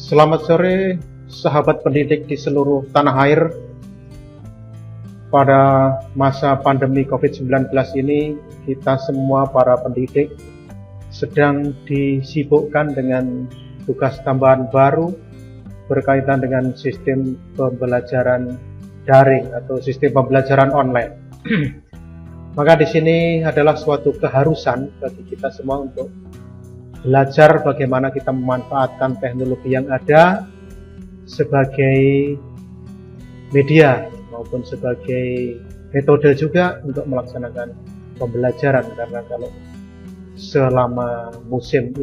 Selamat sore, sahabat pendidik di seluruh tanah air. Pada masa pandemi COVID-19 ini, kita semua para pendidik sedang disibukkan dengan tugas tambahan baru berkaitan dengan sistem pembelajaran daring atau sistem pembelajaran online. Maka di sini adalah suatu keharusan bagi kita semua untuk belajar bagaimana kita memanfaatkan teknologi yang ada sebagai media maupun sebagai metode juga untuk melaksanakan pembelajaran, karena kalau selama musim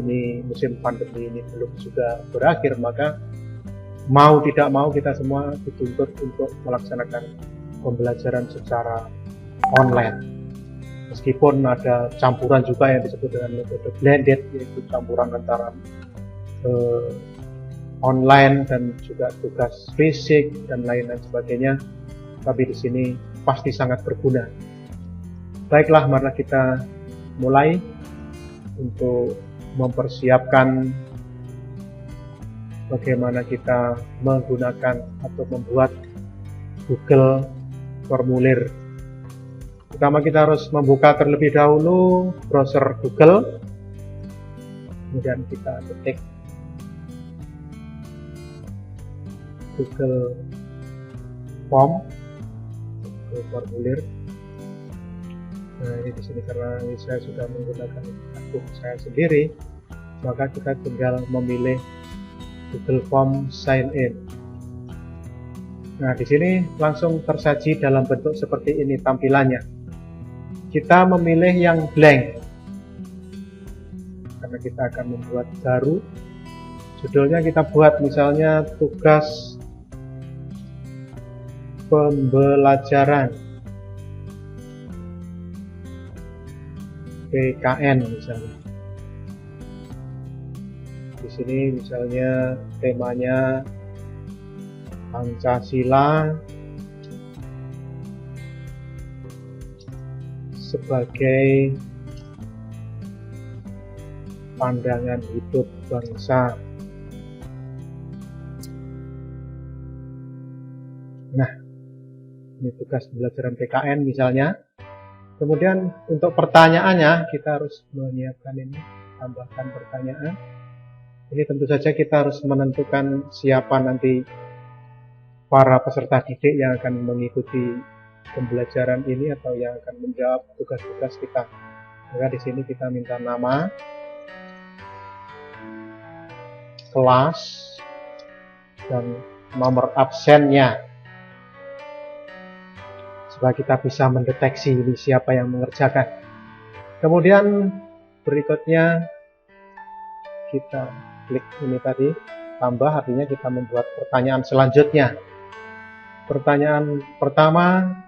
pandemi ini belum juga berakhir, maka mau tidak mau kita semua dituntut untuk melaksanakan pembelajaran secara online. Meskipun ada campuran juga yang disebut dengan metode blended, yaitu campuran antara online dan juga tugas fisik dan lain-lain sebagainya, tapi di sini pasti sangat berguna. Baiklah, mari kita mulai untuk mempersiapkan bagaimana kita menggunakan atau membuat Google Formulir. Pertama kita harus membuka terlebih dahulu browser Google, kemudian kita ketik Google Form, Google Formulir. Nah, ini di sini karena saya sudah menggunakan akun saya sendiri, maka kita tinggal memilih Google Form Sign In. Nah, di sini langsung tersaji dalam bentuk seperti ini tampilannya. Kita memilih yang blank karena kita akan membuat baru. Judulnya kita buat misalnya tugas pembelajaran PKN misalnya. Di sini misalnya temanya Pancasila sebagai pandangan hidup bangsa. Nah, ini tugas pembelajaran PKN misalnya. Kemudian untuk pertanyaannya kita harus menyiapkan ini, tambahkan pertanyaan. Ini tentu saja kita harus menentukan siapa nanti para peserta didik yang akan mengikuti pembelajaran ini atau yang akan menjawab tugas-tugas kita. Maka di sini kita minta nama, kelas, dan nomor absennya supaya kita bisa mendeteksi ini siapa yang mengerjakan. Kemudian berikutnya kita klik ini tadi, tambah, artinya kita membuat pertanyaan selanjutnya. Pertanyaan pertama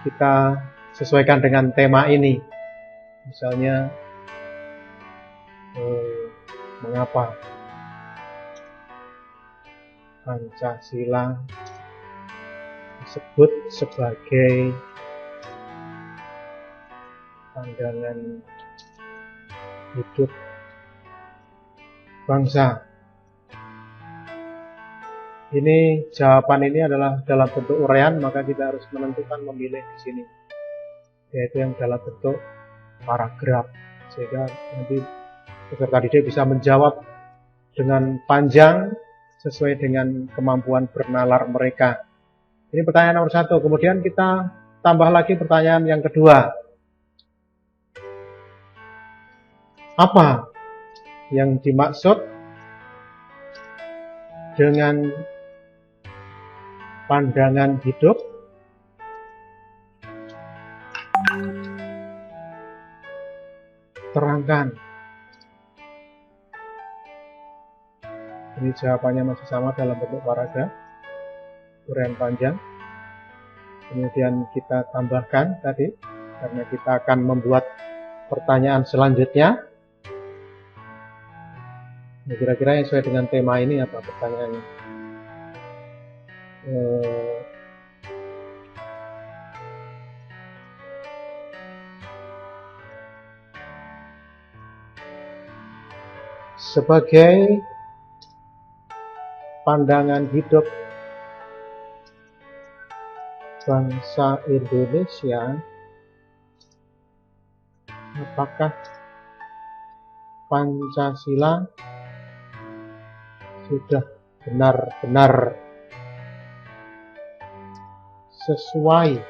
kita sesuaikan dengan tema ini, misalnya mengapa Pancasila disebut sebagai pandangan hidup bangsa. Ini jawaban ini adalah dalam bentuk uraian, maka kita harus menentukan memilih di sini, yaitu yang dalam bentuk paragraf, sehingga nanti peserta didik bisa menjawab dengan panjang sesuai dengan kemampuan bernalar mereka. Ini pertanyaan nomor 1. Kemudian kita tambah lagi pertanyaan yang kedua. Apa yang dimaksud dengan pandangan hidup? Terangkan. Ini jawabannya masih sama dalam bentuk paragraf, uraian panjang. Kemudian kita tambahkan tadi, karena kita akan membuat pertanyaan selanjutnya. Nah, kira-kira yang sesuai dengan tema ini apa pertanyaannya? Sebagai pandangan hidup bangsa Indonesia, apakah Pancasila sudah benar-benar sesuai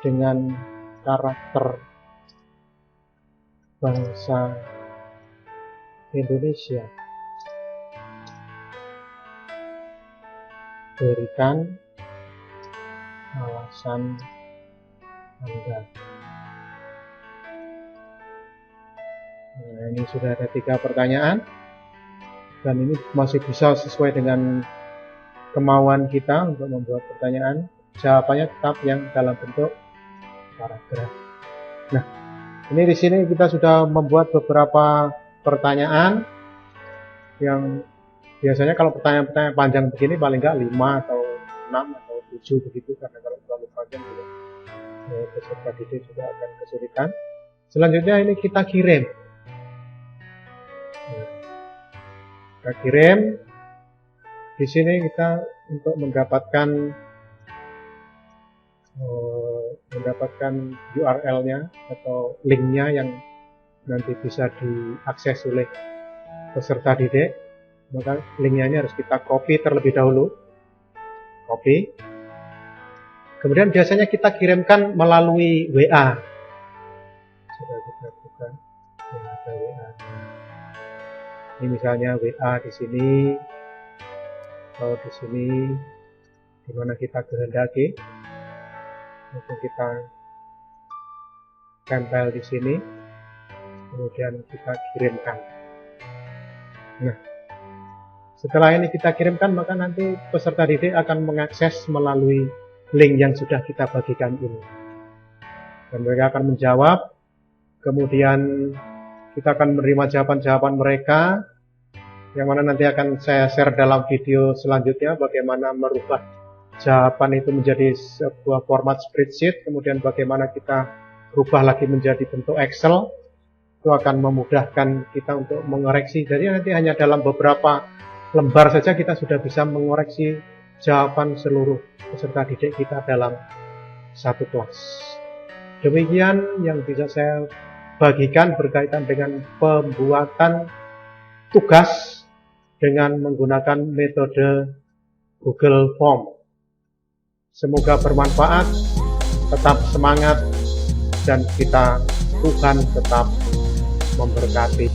dengan karakter bangsa Indonesia? Berikan alasan Anda. Nah, ini sudah ada 3 pertanyaan, dan ini masih bisa sesuai dengan kemauan kita untuk membuat pertanyaan. Jawabannya tetap yang dalam bentuk paragraf. Nah, ini di sini kita sudah membuat beberapa pertanyaan yang biasanya kalau pertanyaan-pertanyaan panjang begini paling nggak 5 atau 6 atau 7 begitu, karena kalau terlalu panjang juga peserta didik juga akan kesulitan. Selanjutnya ini kita kirim. Kita kirim. Di sini kita untuk mendapatkan URL-nya atau link-nya yang nanti bisa diakses oleh peserta didik, maka linknya ini harus kita copy terlebih dahulu. Copy. Kemudian biasanya kita kirimkan melalui WA. Sudah kita buka, ada WA. Ini misalnya WA di sini, atau di sini, di mana kita kehendaki. Langsung kita tempel di sini, kemudian kita kirimkan. Nah, setelah ini kita kirimkan, maka nanti peserta didik akan mengakses melalui link yang sudah kita bagikan ini. Dan mereka akan menjawab, kemudian kita akan menerima jawaban-jawaban mereka, yang mana nanti akan saya share dalam video selanjutnya, bagaimana merubah jawaban itu menjadi sebuah format spreadsheet, kemudian bagaimana kita rubah lagi menjadi bentuk Excel. Itu akan memudahkan kita untuk mengoreksi. Jadi nanti hanya dalam beberapa lembar saja kita sudah bisa mengoreksi jawaban seluruh peserta didik kita dalam satu kelas. Demikian yang bisa saya bagikan berkaitan dengan pembuatan tugas dengan menggunakan metode Google Form. Semoga bermanfaat, tetap semangat, dan Tuhan tetap memberkati.